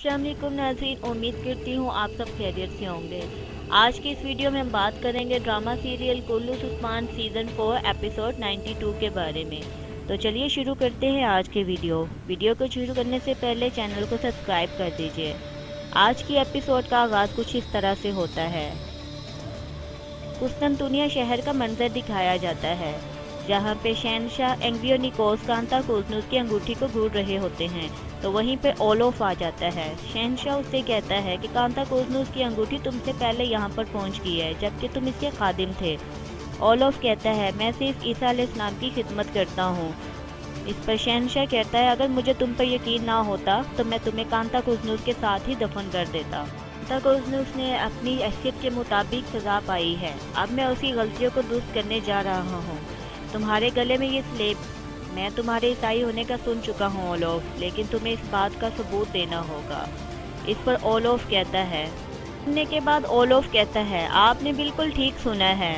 अस्सलाम वालेकुम नाज़रीन, उम्मीद करती हूँ आप सब खैरियत से होंगे। आज की इस वीडियो में हम बात करेंगे drama serial Kurulus Osman season 4 episode 92 के बारे में। तो चलिए शुरू करते हैं आज के वीडियो को शुरू करने से पहले चैनल को सब्सक्राइब कर दीजिए। आज की एपिसोड का आगाज़ कुछ इस तरह से होता है। कुस्तंतुनिया शहर का मंजर दिखाया जाता है, जहाँ पे शहनशाह एंग्वियोनिकोस कांता कोज़नुस की अंगूठी को ढूंढ रहे होते हैं। तो वहीं पे ओलोफ आ जाता है। शहनशाह उससे कहता है कि कांता कोज़नुस की अंगूठी तुमसे पहले यहाँ पर पहुँच गई है, जबकि तुम इसके खादिम थे। ओलोफ कहता है मैं सिर्फ ईसा अलैहिस्सलाम की खिदमत करता हूँ। इस पर शहनशाह कहता है अगर मुझे तुम पर यकीन ना होता तो मैं तुम्हें कांता कोज़नुस के साथ ही दफन कर देता। कांता कोज़नुस ने अपनी हैसियत के मुताबिक सज़ा पाई है। अब मैं उसकी गलतियों को दुरुस्त करने जा रहा हूँ। तुम्हारे गले में ये स्लेब, मैं तुम्हारे ईसाई होने का सुन चुका हूँ ओलोफ, लेकिन तुम्हें इस बात का सबूत देना होगा। इस पर ओलोफ कहता है। सुनने के बाद ओलोफ कहता है आपने बिल्कुल ठीक सुना है,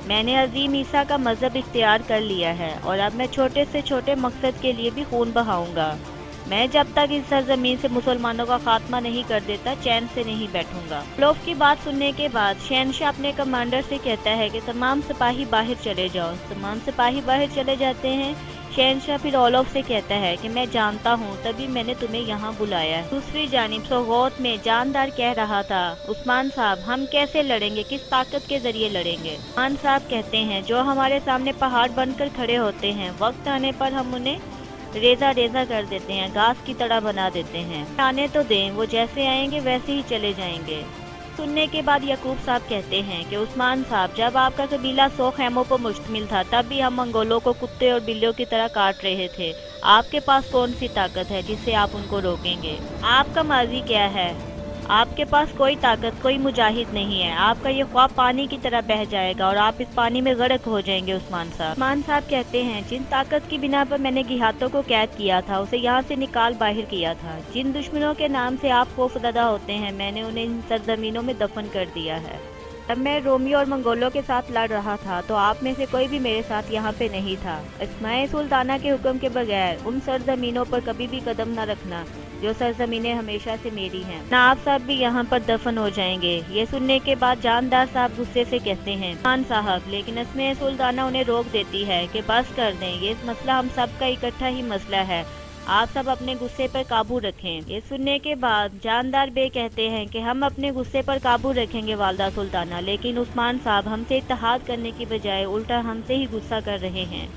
मैंने अजीम ईसा का मज़हब इख्तियार कर लिया है और अब मैं छोटे से छोटे मकसद के लिए भी खून बहाऊंगा। मैं जब तक इस सरजमीन से मुसलमानों का खात्मा नहीं कर देता चैन से नहीं बैठूंगा। ओलोफ की बात सुनने के बाद शहनशाह अपने कमांडर से कहता है कि तमाम सिपाही बाहर चले जाओ। तमाम सिपाही बाहर चले जाते हैं। शहनशाह फिर ओलोफ से कहता है कि मैं जानता हूँ, तभी मैंने तुम्हें यहाँ बुलाया। दूसरी जानिब सोगोत में जानदार कह रहा था उस्मान साहब हम कैसे लड़ेंगे, किस ताकत के जरिए लड़ेंगे। उस्मान साहब कहते हैं जो हमारे सामने पहाड़ बनकर खड़े होते हैं, वक्त आने पर हम उन्हें रेजा रेजा कर देते हैं, घास की तरह बना देते हैं। आने तो दें, वो जैसे आएंगे वैसे ही चले जाएंगे। सुनने के बाद याकूब साहब कहते हैं कि उस्मान साहब जब आपका कबीला 100 खैमों पर मुश्तमिल था तब भी हम मंगोलों को कुत्ते और बिल्लियों की तरह काट रहे थे। आपके पास कौन सी ताकत है जिससे आप उनको रोकेंगे? आपका माजी क्या है? आपके पास कोई ताकत, कोई मुजाहिद नहीं है। आपका ये ख्वाब पानी की तरह बह जाएगा और आप इस पानी में गर्क हो जाएंगे। उस्मान साहब कहते हैं जिन ताकत की बिना पर मैंने घियातों को कैद किया था उसे यहाँ से निकाल बाहर किया था। जिन दुश्मनों के नाम से आप खौफजदा होते हैं मैंने उन्हें इन सरजमीनों में दफन कर दिया है। जब मैं रोमियो और मंगोलों के साथ लड़ रहा था तो आप में से कोई भी मेरे साथ यहाँ पे नहीं था। इस्माइल सुल्ताना के हुक्म के बगैर उन सरजमीनों पर कभी भी कदम न रखना जो सरजमीनें हमेशा से मेरी हैं। नवाब साहब भी यहाँ पर दफन हो जाएंगे। ये सुनने के बाद जानदार साहब गुस्से से कहते हैं खान साहब, लेकिन इस्माइल सुल्ताना उन्हें रोक देती है कि बस कर दें, ये मसला हम सब का इकट्ठा ही मसला है, आप सब अपने गुस्से पर काबू रखें। ये सुनने के बाद जानदार बे कहते हैं कि हम अपने गुस्से पर काबू रखेंगे वालदा सुल्ताना, लेकिन उस्मान साहब हमसे इत्तेहाद करने की बजाय उल्टा हमसे ही गुस्सा कर रहे हैं।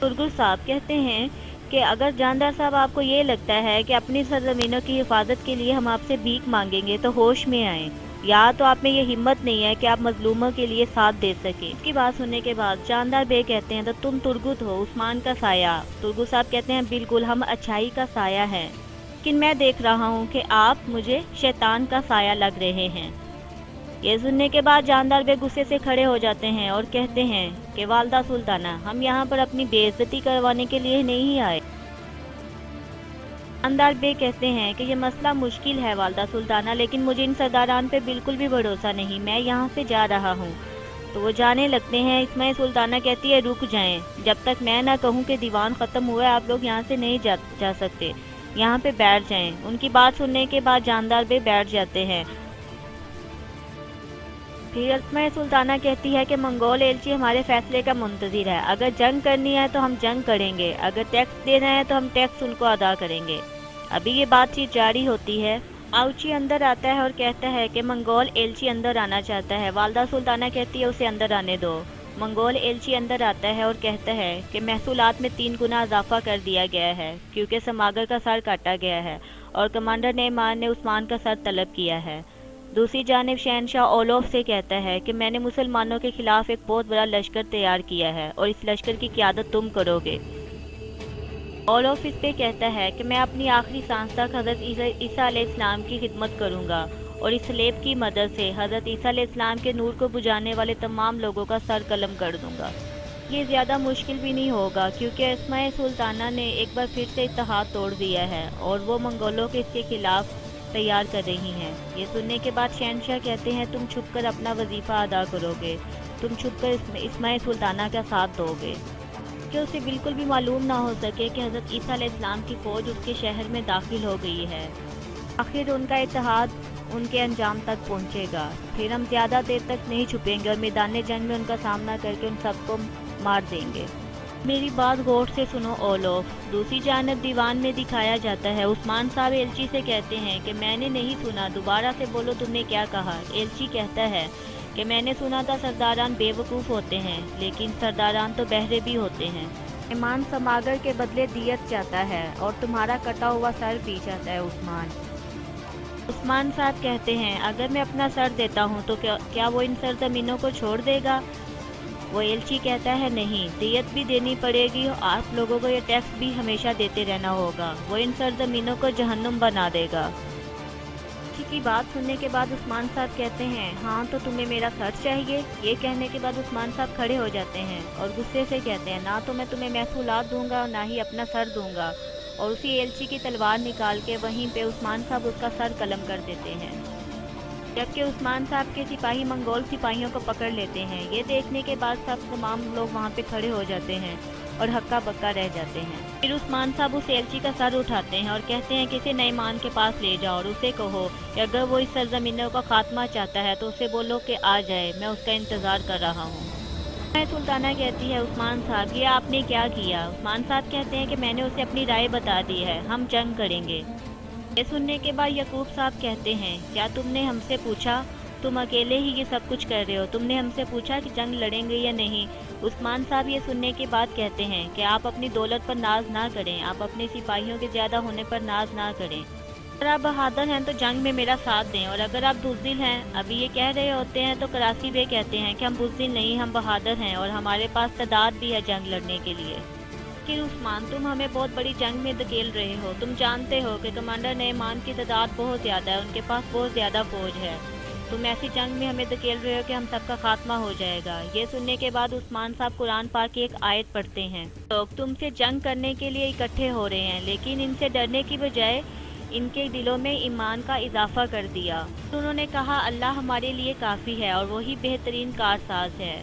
तुर्गुल साहब कहते हैं कि अगर जानदार साहब आपको ये लगता है कि अपनी सरजमीनों की हिफाजत के लिए हम आपसे भीख मांगेंगे तो होश में आए, या तो आप में ये हिम्मत नहीं है कि आप मजलूमों के लिए साथ दे सके। इसकी बात सुनने के बाद जानदार बे कहते हैं तो तुम तुर्गुत हो, उस्मान का साया। तुर्गुत साहब कहते हैं बिल्कुल, हम अच्छाई का साया हैं, लेकिन मैं देख रहा हूँ कि आप मुझे शैतान का साया लग रहे हैं। ये सुनने के बाद जानदार बे गुस्से से खड़े हो जाते हैं और कहते हैं कि वालदा सुल्ताना हम यहाँ पर अपनी बेइज्जती करवाने के लिए नहीं आए। जानदार बे कहते हैं कि ये मसला मुश्किल है वालदा सुल्ताना, लेकिन मुझे इन सरदारान पे बिल्कुल भी भरोसा नहीं, मैं यहाँ से जा रहा हूँ। तो वो जाने लगते हैं। इस्माइल सुल्ताना कहती है रुक जाएं, जब तक मैं ना कहूँ कि दीवान ख़त्म हुआ है आप लोग यहाँ से नहीं जा सकते, यहाँ पे बैठ जाएं। उनकी बात सुनने के बाद जानदार बे बैठ जाते हैं। फिर इस्माइल सुल्ताना कहती है कि मंगोल एलची हमारे फैसले का मुंतज़िर है, अगर जंग करनी है तो हम जंग करेंगे, अगर टैक्स देना है तो हम टैक्स उनको अदा करेंगे। अभी ये बातचीत जारी होती है। आउची अंदर आता है और कहता है कि मंगोल एलची अंदर आना चाहता है। वालदा सुल्ताना कहती है उसे अंदर आने दो। मंगोल एलची अंदर आता है और कहता है कि महसूलात में 3 गुना इजाफा कर दिया गया है क्योंकि समागर का सर काटा गया है और कमांडर नेमान ने उस्मान का सर तलब किया है। दूसरी जानिब शहनशाह ओलोफ से कहता है कि मैंने मुसलमानों के खिलाफ एक बहुत बड़ा लश्कर तैयार किया है और इस लश्कर की क़यादत तुम करोगे। ओलोफ इस पे कहता है कि मैं अपनी आखिरी सांस तक हज़रत ईसा अलैहिस्सलाम की खिदमत करूँगा और इस स्लेब की मदद से हज़रत ईसा अलैहिस्सलाम के नूर को बुझाने वाले तमाम लोगों का सर कलम कर दूँगा। ये ज़्यादा मुश्किल भी नहीं होगा क्योंकि इस्माइल सुल्ताना ने एक बार फिर से इत्तेहाद तोड़ दिया है और वो मंगोलों के इसके खिलाफ तैयार कर रही हैं। ये सुनने के बाद शहनशाह कहते हैं तुम छुपकर अपना वजीफ़ा अदा करोगे, तुम छुपकर इस्माइल सुल्ताना का साथ दोगे कि उसे बिल्कुल भी मालूम ना हो सके कि हज़रत ईसा अलैहिस्सलाम की फ़ौज उसके शहर में दाखिल हो गई है। آخر ان کا اتحاد ان کے انجام تک پہنچے گا۔ پھر ہم زیادہ دیر تک نہیں چھپیں گے اور میدان جنگ میں ان کا سامنا کر کے ان سب کو مار دیں گے۔ میری بات غور سے سنو اولوف۔ دوسری جانب دیوان میں دکھایا جاتا ہے عثمان صاحب ایلچی سے کہتے ہیں کہ میں نے نہیں سنا، دوبارہ سے بولو تم نے کیا کہا۔ ایلچی کہتا ہے کہ میں نے سنا تھا سرداران بے وقوف ہوتے ہیں، لیکن سرداران تو بہرے بھی ہوتے ہیں۔ ایمان سماگر کے بدلے دیت چاہتا ہے اور تمہارا کٹا ہوا سر بھی چاہتا ہے عثمان۔ عثمان صاحب کہتے ہیں اگر میں اپنا سر دیتا ہوں تو کیا وہ ان سرزمینوں کو چھوڑ دے گا؟ وہ ایلچی کہتا ہے نہیں، دیت بھی دینی پڑے گی اور آپ لوگوں کو یہ ٹیکس بھی ہمیشہ دیتے رہنا ہوگا۔ وہ ان سرزمینوں کو جہنم بنا دے گا۔ ایلچی کی بات سننے کے بعد عثمان صاحب کہتے ہیں ہاں تو تمہیں میرا سر چاہیے؟ یہ کہنے کے بعد عثمان صاحب کھڑے ہو جاتے ہیں اور غصے سے کہتے ہیں نہ تو میں تمہیں محصولات دوں گا نہ ہی اپنا سر دوں گا، اور اسی ایلچی کی تلوار نکال کے وہیں پہ عثمان صاحب اس کا سر قلم کر دیتے ہیں، جبکہ عثمان صاحب کے سپاہی منگول سپاہیوں کو پکڑ لیتے ہیں۔ یہ دیکھنے کے بعد تمام لوگ وہاں پہ کھڑے ہو جاتے ہیں اور ہکا بکا رہ جاتے ہیں۔ پھر عثمان صاحب اس ایلچی کا سر اٹھاتے ہیں اور کہتے ہیں کسی نعمان کے پاس لے جاؤ اور اسے کہو کہ اگر وہ اس سرزمینوں کا خاتمہ چاہتا ہے تو اسے بولو کہ آ جائے، میں اس کا انتظار کر رہا ہوں۔ سلطانہ کہتی ہے عثمان صاحب یہ آپ نے کیا کیا؟ عثمان صاحب کہتے ہیں کہ میں نے اسے اپنی رائے بتا دی ہے، ہم جنگ کریں گے۔ یہ سننے کے بعد یعقوب صاحب کہتے ہیں کیا تم نے ہم سے پوچھا؟ تم اکیلے ہی یہ سب کچھ کر رہے ہو، تم نے ہم سے پوچھا کہ جنگ لڑیں گے یا نہیں؟ عثمان صاحب یہ سننے کے بعد کہتے ہیں کہ آپ اپنی دولت پر ناز نہ کریں، آپ اپنے سپاہیوں کے زیادہ ہونے پر ناز نہ کریں۔ اگر آپ بہادر ہیں تو جنگ میں میرا ساتھ دیں، اور اگر آپ بزدل ہیں، ابھی یہ کہہ رہے ہوتے ہیں تو کراسی بے کہتے ہیں کہ ہم بزدل نہیں، ہم بہادر ہیں اور ہمارے پاس تعداد بھی ہے جنگ لڑنے کے لیے۔ کہ عثمان تم ہمیں بہت بڑی جنگ میں دھکیل رہے ہو، تم جانتے ہو کہ کمانڈر نعمان کی تعداد بہت زیادہ ہے، ان کے پاس بہت زیادہ فوج ہے، تم ایسی جنگ میں ہمیں دھکیل رہے ہو کہ ہم سب کا خاتمہ ہو جائے گا۔ یہ سننے کے بعد عثمان صاحب قرآن پاک کی ایک آیت پڑھتے ہیں، لوگ تم سے جنگ کرنے کے لیے اکٹھے ہو رہے ہیں، لیکن ان سے ڈرنے کی بجائے ان کے دلوں میں ایمان کا اضافہ کر دیا۔ انہوں نے کہا اللہ ہمارے لیے کافی ہے اور وہی بہترین کارساز ہے۔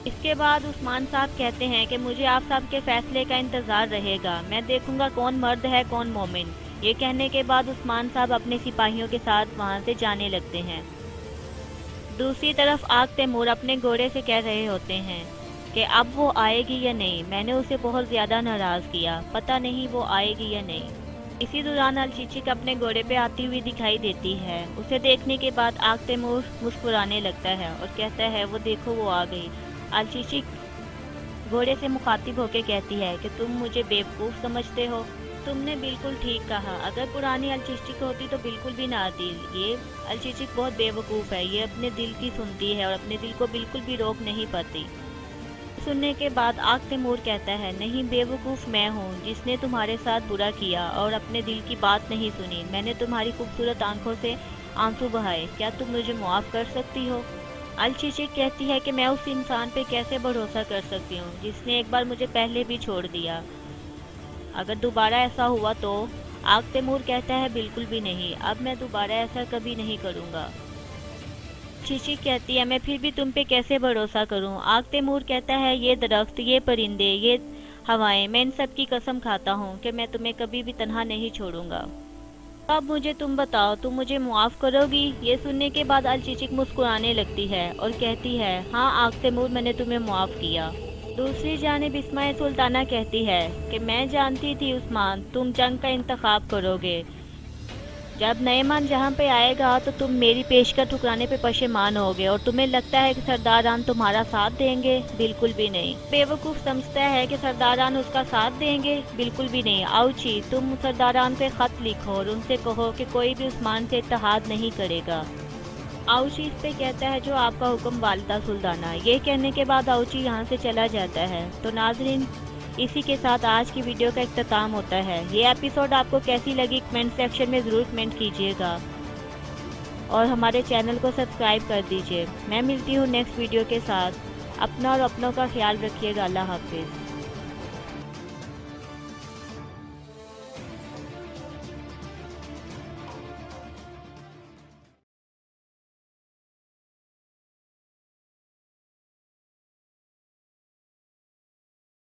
اس کے بعد عثمان صاحب کہتے ہیں کہ مجھے آپ سب کے فیصلے کا انتظار رہے گا، میں دیکھوں گا کون مرد ہے کون مومن۔ یہ کہنے کے بعد عثمان صاحب اپنے سپاہیوں کے ساتھ وہاں سے جانے لگتے ہیں۔ دوسری طرف آگ تیمور اپنے گھوڑے سے کہہ رہے ہوتے ہیں کہ اب وہ آئے گی یا نہیں، میں نے اسے بہت زیادہ ناراض کیا، پتہ نہیں وہ آئے گی یا نہیں۔ اسی دوران الچیچک اپنے گھوڑے پہ آتی ہوئی دکھائی دیتی ہے، اسے دیکھنے کے بعد آگ تیمور مسکرانے لگتا ہے اور کہتا ہے وہ دیکھو وہ آ گئی۔ الچیچک گھوڑے سے مخاطب ہو کے کہتی ہے کہ تم مجھے بیوقوف سمجھتے ہو؟ تم نے بالکل ٹھیک کہا، اگر پرانی الچیچک ہوتی تو بالکل بھی نہ آتی۔ یہ الچیچک بہت بیوقوف ہے، یہ اپنے دل کی سنتی ہے اور اپنے دل کو بالکل بھی روک نہیں پاتی۔ سننے کے بعد آگ تیمور کہتا ہے نہیں، بیوقوف میں ہوں جس نے تمہارے ساتھ برا کیا اور اپنے دل کی بات نہیں سنی۔ میں نے تمہاری خوبصورت آنکھوں سے آنسو بہائے، کیا تم مجھے معاف کر سکتی ہو؟ الچیچک کہتی ہے کہ میں اس انسان پہ کیسے بھروسہ کر سکتی ہوں جس نے ایک بار مجھے پہلے بھی چھوڑ دیا، اگر دوبارہ ایسا ہوا تو؟ آگ تیمور کہتا ہے بالکل بھی نہیں، اب میں دوبارہ ایسا کبھی نہیں کروں گا۔ الچیچک کہتی ہے میں پھر بھی تم پہ کیسے بھروسہ کروں؟ آگ تیمور کہتا ہے یہ درخت، یہ پرندے، یہ ہوائیں، میں ان سب کی قسم کھاتا ہوں کہ میں تمہیں کبھی بھی تنہا نہیں چھوڑوں گا۔ اب مجھے تم بتاؤ، تم مجھے معاف کرو گی؟ یہ سننے کے بعد الچیچک مسکرانے لگتی ہے اور کہتی ہے ہاں آگ تیمور، میں نے تمہیں معاف کیا۔ دوسری جانب اسماء سلطانہ کہتی ہے کہ میں جانتی تھی عثمان تم جنگ کا انتخاب کرو گے، جب نعمان جہاں پہ آئے گا تو تم میری پیشکش ٹھکرانے پہ پشیمان ہوگے اور تمہیں لگتا ہے کہ سرداران تمہارا ساتھ دیں گے، بالکل بھی نہیں۔ بیوقوف سمجھتا ہے کہ سرداران اس کا ساتھ دیں گے، بالکل بھی نہیں۔ آؤچی تم سرداران پہ خط لکھو اور ان سے کہو کہ کوئی بھی عثمان سے اتحاد نہیں کرے گا۔ آؤچی اس پہ کہتا ہے جو آپ کا حکم والدہ سلطانہ۔ یہ کہنے کے بعد آؤچی یہاں سے چلا جاتا ہے۔ تو ناظرین اسی کے ساتھ آج کی ویڈیو کا اختتام ہوتا ہے۔ یہ ایپیسوڈ آپ کو کیسی لگی کمنٹ سیکشن میں ضرور کمنٹ کیجیے گا اور ہمارے چینل کو سبسکرائب کر دیجیے۔ میں ملتی ہوں نیکسٹ ویڈیو کے ساتھ، اپنا اور اپنوں کا خیال رکھیے گا۔ اللہ حافظ۔